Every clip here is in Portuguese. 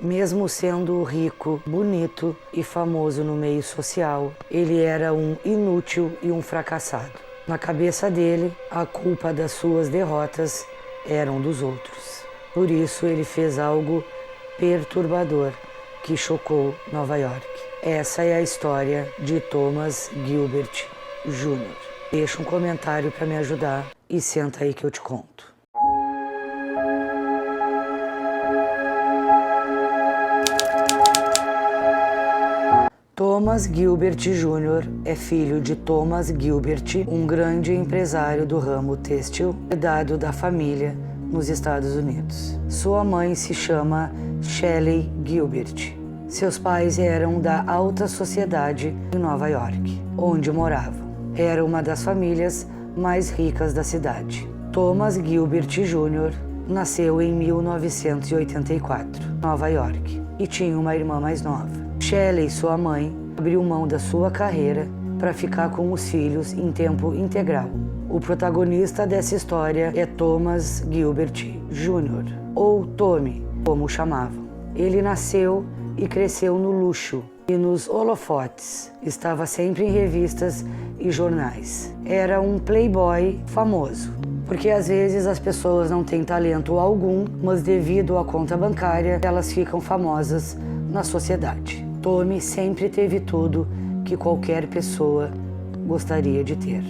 Mesmo sendo rico, bonito e famoso no meio social, ele era um inútil e um fracassado. Na cabeça dele, a culpa das suas derrotas eram dos outros. Por isso ele fez algo perturbador que chocou Nova York. Essa é a história de Thomas Gilbert Jr. Deixa um comentário para me ajudar e senta aí que eu te conto. Thomas Gilbert Jr. é filho de Thomas Gilbert, um grande empresário do ramo têxtil, herdado da família nos Estados Unidos. Sua mãe se chama Shelley Gilbert. Seus pais eram da alta sociedade em Nova York, onde moravam. Era uma das famílias mais ricas da cidade. Thomas Gilbert Jr. nasceu em 1984, Nova York, e tinha uma irmã mais nova. Shelley, sua mãe, abriu mão da sua carreira para ficar com os filhos em tempo integral. O protagonista dessa história é Thomas Gilbert Jr., ou Tommy, como o chamavam. Ele nasceu e cresceu no luxo e nos holofotes. Estava sempre em revistas e jornais. Era um playboy famoso, porque às vezes as pessoas não têm talento algum, mas devido à conta bancária, elas ficam famosas na sociedade. Tommy sempre teve tudo que qualquer pessoa gostaria de ter.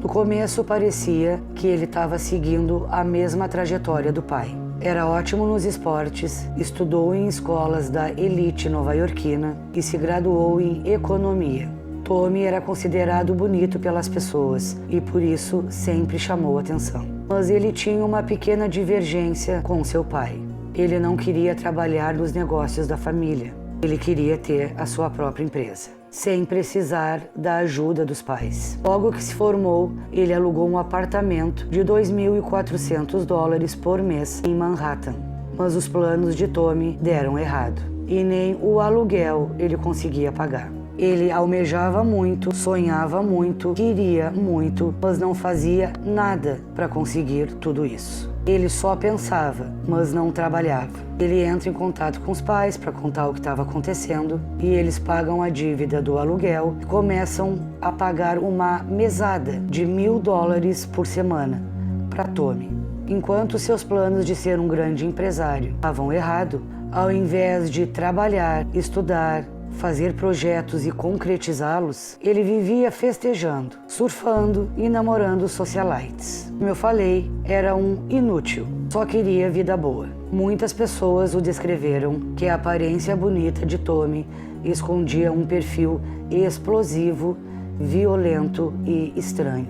No começo parecia que ele estava seguindo a mesma trajetória do pai. Era ótimo nos esportes, estudou em escolas da elite nova-iorquina e se graduou em economia. Tommy era considerado bonito pelas pessoas e por isso sempre chamou atenção. Mas ele tinha uma pequena divergência com seu pai. Ele não queria trabalhar nos negócios da família. Ele queria ter a sua própria empresa, sem precisar da ajuda dos pais. Logo que se formou, ele alugou um apartamento de $2.400 por mês em Manhattan. Mas os planos de Tommy deram errado e nem o aluguel ele conseguia pagar. Ele almejava muito, sonhava muito, queria muito, mas não fazia nada para conseguir tudo isso. Ele só pensava, mas não trabalhava. Ele entra em contato com os pais para contar o que estava acontecendo e eles pagam a dívida do aluguel e começam a pagar uma mesada de $1.000 por semana para Tommy. Enquanto seus planos de ser um grande empresário estavam errados, ao invés de trabalhar, estudar, fazer projetos e concretizá-los, ele vivia festejando, surfando e namorando socialites. Como eu falei, era um inútil, só queria vida boa. Muitas pessoas o descreveram que a aparência bonita de Tommy escondia um perfil explosivo, violento e estranho.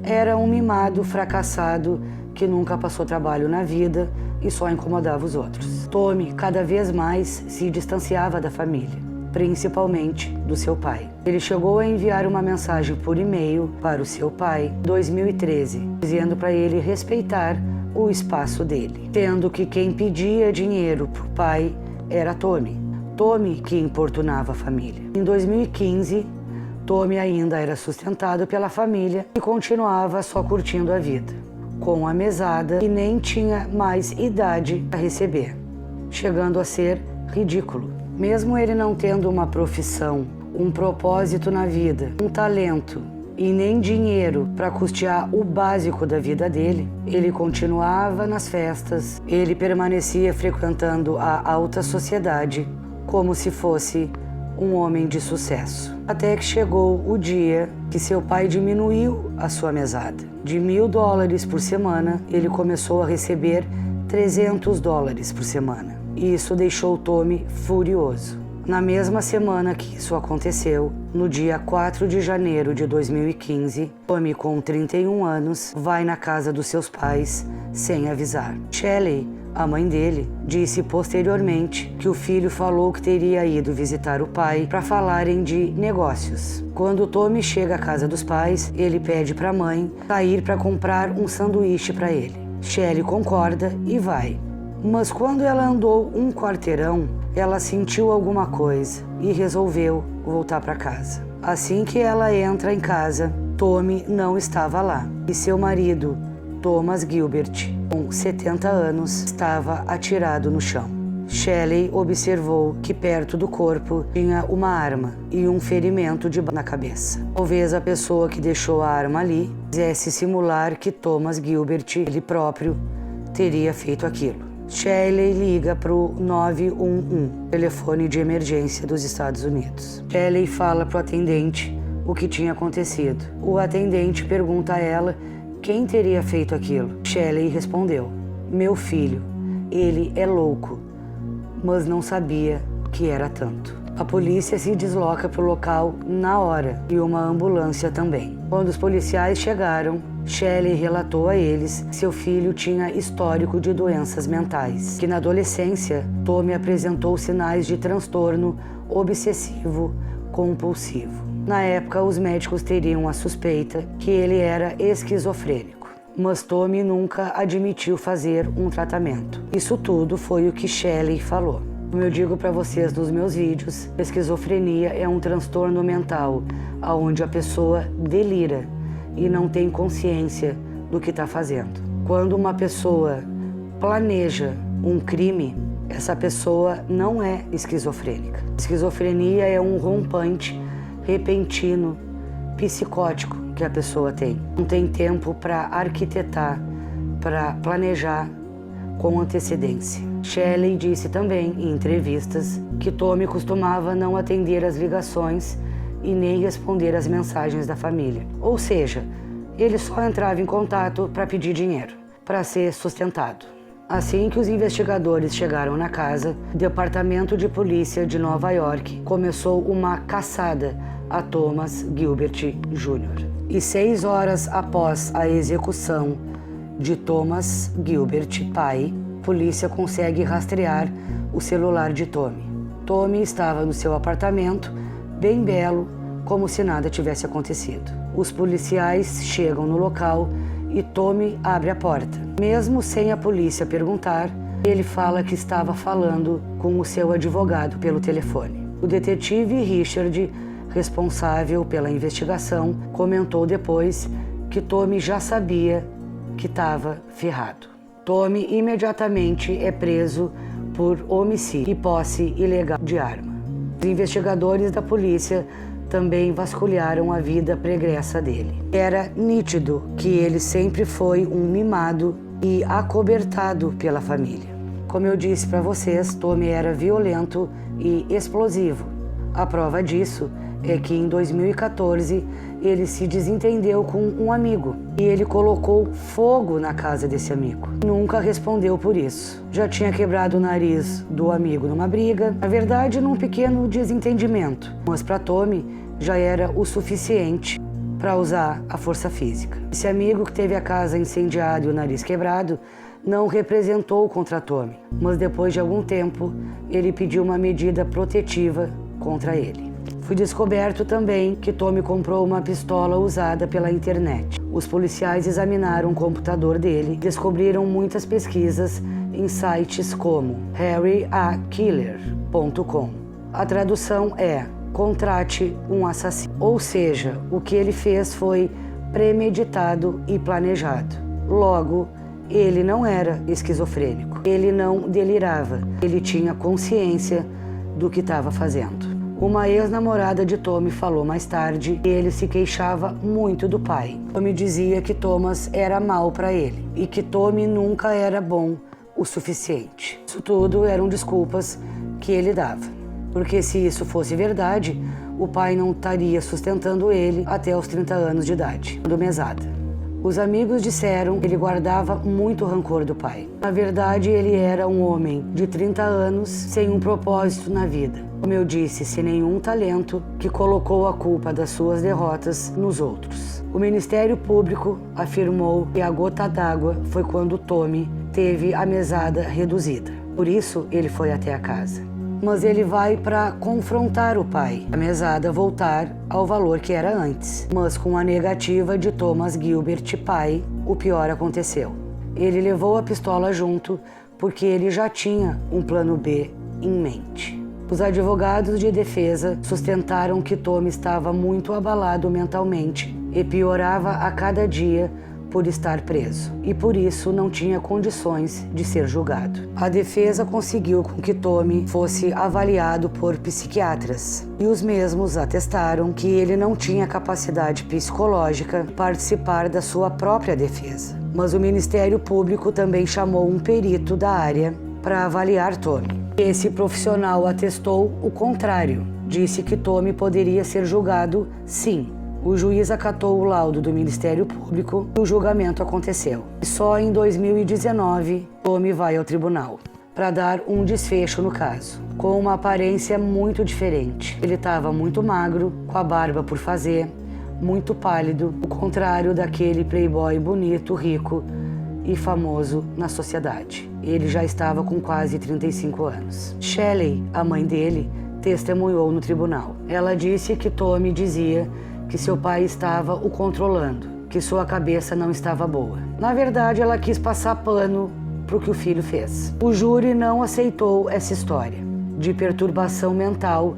Era um mimado fracassado que nunca passou trabalho na vida e só incomodava os outros. Tommy cada vez mais se distanciava da família, principalmente do seu pai. Ele chegou a enviar uma mensagem por e-mail para o seu pai em 2013, dizendo para ele respeitar o espaço dele, sendo que quem pedia dinheiro para o pai era Tommy. Tommy que importunava a família. Em 2015, Tommy ainda era sustentado pela família e continuava só curtindo a vida, com a mesada e nem tinha mais idade para receber, chegando a ser ridículo. Mesmo ele não tendo uma profissão, um propósito na vida, um talento e nem dinheiro para custear o básico da vida dele, ele continuava nas festas, ele permanecia frequentando a alta sociedade como se fosse um homem de sucesso. Até que chegou o dia que seu pai diminuiu a sua mesada. De $1.000 por semana, ele começou a receber $300 por semana. Isso deixou Tommy furioso. Na mesma semana que isso aconteceu, no dia 4 de janeiro de 2015, Tommy, com 31 anos, vai na casa dos seus pais sem avisar. Shelley, a mãe dele, disse posteriormente que o filho falou que teria ido visitar o pai para falarem de negócios. Quando Tommy chega à casa dos pais, ele pede para a mãe sair para comprar um sanduíche para ele. Shelley concorda e vai. Mas quando ela andou um quarteirão, ela sentiu alguma coisa e resolveu voltar para casa. Assim que ela entra em casa, Tommy não estava lá e seu marido, Thomas Gilbert, com 70 anos, estava atirado no chão. Shelley observou que perto do corpo tinha uma arma e um ferimento na cabeça. Talvez a pessoa que deixou a arma ali quisesse simular que Thomas Gilbert, ele próprio, teria feito aquilo. Shelley liga para o 911, telefone de emergência dos Estados Unidos. Shelley fala para o atendente o que tinha acontecido. O atendente pergunta a ela quem teria feito aquilo. Shelley respondeu: meu filho, ele é louco, mas não sabia que era tanto. A polícia se desloca para o local na hora e uma ambulância também. Quando os policiais chegaram, Shelley relatou a eles que seu filho tinha histórico de doenças mentais, que na adolescência Tommy apresentou sinais de transtorno obsessivo compulsivo. Na época, os médicos teriam a suspeita que ele era esquizofrênico, mas Tommy nunca admitiu fazer um tratamento. Isso tudo foi o que Shelley falou. Como eu digo para vocês nos meus vídeos, esquizofrenia é um transtorno mental onde a pessoa delira e não tem consciência do que está fazendo. Quando uma pessoa planeja um crime, essa pessoa não é esquizofrênica. Esquizofrenia é um rompante repentino, psicótico que a pessoa tem. Não tem tempo para arquitetar, para planejar com antecedência. Shelley disse também em entrevistas que Tommy costumava não atender as ligações e nem responder às mensagens da família. Ou seja, ele só entrava em contato para pedir dinheiro, para ser sustentado. Assim que os investigadores chegaram na casa, o Departamento de Polícia de Nova York começou uma caçada a Thomas Gilbert Jr. E 6 horas após a execução de Thomas Gilbert, pai, a polícia consegue rastrear o celular de Tommy. Tommy estava no seu apartamento, bem belo, como se nada tivesse acontecido. Os policiais chegam no local e Tommy abre a porta. Mesmo sem a polícia perguntar, ele fala que estava falando com o seu advogado pelo telefone. O detetive Richard, responsável pela investigação, comentou depois que Tommy já sabia que estava ferrado. Tommy imediatamente é preso por homicídio e posse ilegal de arma. Os investigadores da polícia também vasculharam a vida pregressa dele. Era nítido que ele sempre foi um mimado e acobertado pela família. Como eu disse para vocês, Tommy era violento e explosivo. A prova disso é que em 2014 ele se desentendeu com um amigo e ele colocou fogo na casa desse amigo. Nunca respondeu por isso. Já tinha quebrado o nariz do amigo numa briga, na verdade num pequeno desentendimento, mas para Tommy já era o suficiente para usar a força física. Esse amigo que teve a casa incendiada e o nariz quebrado não representou contra Tommy, mas depois de algum tempo ele pediu uma medida protetiva contra ele. Foi descoberto também que Tommy comprou uma pistola usada pela internet. Os policiais examinaram o computador dele e descobriram muitas pesquisas em sites como harryakiller.com. A tradução é contrate um assassino. Ou seja, o que ele fez foi premeditado e planejado. Logo, ele não era esquizofrênico. Ele não delirava. Ele tinha consciência do que estava fazendo. Uma ex-namorada de Tommy falou mais tarde que ele se queixava muito do pai. Tommy dizia que Thomas era mau para ele e que Tommy nunca era bom o suficiente. Isso tudo eram desculpas que ele dava, porque se isso fosse verdade, o pai não estaria sustentando ele até os 30 anos de idade, do mesada. Os amigos disseram que ele guardava muito rancor do pai. Na verdade, ele era um homem de 30 anos sem um propósito na vida. Como eu disse, sem nenhum talento, que colocou a culpa das suas derrotas nos outros. O Ministério Público afirmou que a gota d'água foi quando Tommy teve a mesada reduzida. Por isso, ele foi até a casa. Mas ele vai para confrontar o pai, a mesada voltar ao valor que era antes. Mas com a negativa de Thomas Gilbert, pai, o pior aconteceu. Ele levou a pistola junto porque ele já tinha um plano B em mente. Os advogados de defesa sustentaram que Tommy estava muito abalado mentalmente e piorava a cada dia por estar preso e por isso não tinha condições de ser julgado. A defesa conseguiu com que Tommy fosse avaliado por psiquiatras e os mesmos atestaram que ele não tinha capacidade psicológica de participar da sua própria defesa. Mas o Ministério Público também chamou um perito da área para avaliar Tommy. Esse profissional atestou o contrário, disse que Tommy poderia ser julgado sim. O juiz acatou o laudo do Ministério Público e o julgamento aconteceu. Só em 2019, Tommy vai ao tribunal para dar um desfecho no caso, com uma aparência muito diferente. Ele estava muito magro, com a barba por fazer, muito pálido, o contrário daquele playboy bonito, rico e famoso na sociedade. Ele já estava com quase 35 anos. Shelley, a mãe dele, testemunhou no tribunal. Ela disse que Tommy dizia que seu pai estava o controlando, que sua cabeça não estava boa. Na verdade, ela quis passar pano para o que o filho fez. O júri não aceitou essa história de perturbação mental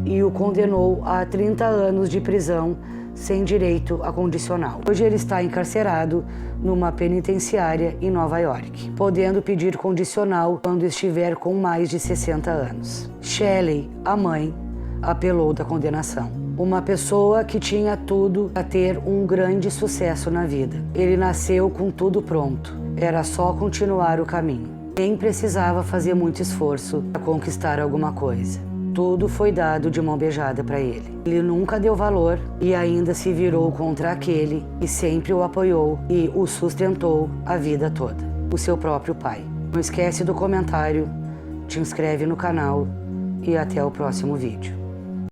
e o condenou a 30 anos de prisão sem direito a condicional. Hoje ele está encarcerado numa penitenciária em Nova York, podendo pedir condicional quando estiver com mais de 60 anos. Shelley, a mãe, apelou da condenação. Uma pessoa que tinha tudo para ter um grande sucesso na vida. Ele nasceu com tudo pronto. Era só continuar o caminho. Nem precisava fazer muito esforço para conquistar alguma coisa. Tudo foi dado de mão beijada para ele. Ele nunca deu valor e ainda se virou contra aquele que sempre o apoiou e o sustentou a vida toda, o seu próprio pai. Não esquece do comentário, te inscreve no canal e até o próximo vídeo.